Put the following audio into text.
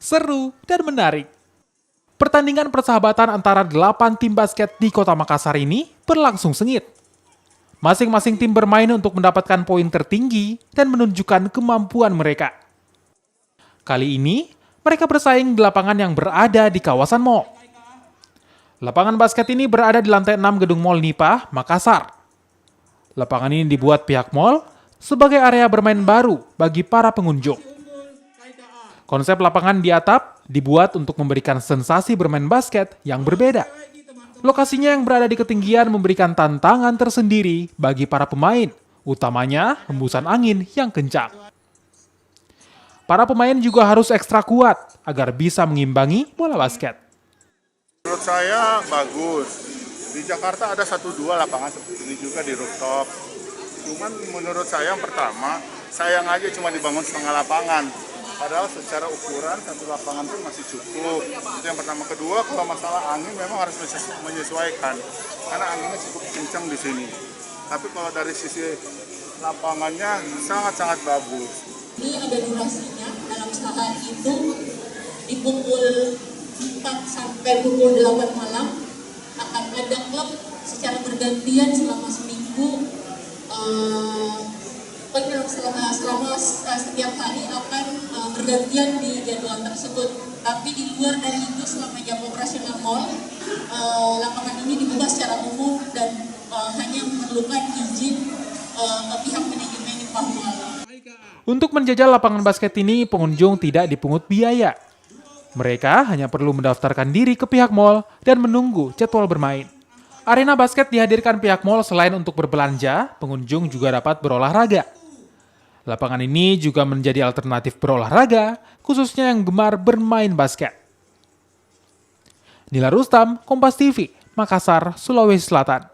seru, dan menarik. Pertandingan persahabatan antara 8 tim basket di kota Makassar ini berlangsung sengit. Masing-masing tim bermain untuk mendapatkan poin tertinggi dan menunjukkan kemampuan mereka. Kali ini, mereka bersaing di lapangan yang berada di kawasan mall. Lapangan basket ini berada di lantai 6 gedung Mall Nipah, Makassar. Lapangan ini dibuat pihak mall sebagai area bermain baru bagi para pengunjung. Konsep lapangan di atap dibuat untuk memberikan sensasi bermain basket yang berbeda. Lokasinya yang berada di ketinggian memberikan tantangan tersendiri bagi para pemain, utamanya hembusan angin yang kencang. Para pemain juga harus ekstra kuat agar bisa mengimbangi bola basket. Menurut saya bagus. Di Jakarta ada 1-2 lapangan seperti ini juga di rooftop. Cuman menurut saya yang pertama, sayang aja cuma dibangun setengah lapangan. Padahal secara ukuran satu lapangan pun masih cukup. Itu yang pertama. Kedua, kalau masalah angin memang harus menyesuaikan. Karena anginnya cukup kencang di sini. Tapi kalau dari sisi lapangannya sangat-sangat bagus. Ini ada durasinya, dalam sehari itu di pukul 4 sampai pukul 8 malam akan ada klub secara bergantian selama seminggu. Selama setiap hari akan bergantian di jadwal tersebut. Tapi di luar dari itu selama jam operasional mall, lapangan ini dibuka secara umum dan hanya memerlukan izin pihak manajemen di mall. Untuk menjajal lapangan basket ini, pengunjung tidak dipungut biaya. Mereka hanya perlu mendaftarkan diri ke pihak mall dan menunggu jadwal bermain. Arena basket dihadirkan pihak mall selain untuk berbelanja, pengunjung juga dapat berolahraga. Lapangan ini juga menjadi alternatif berolahraga, khususnya yang gemar bermain basket. Nila Rustam, Kompas TV, Makassar, Sulawesi Selatan.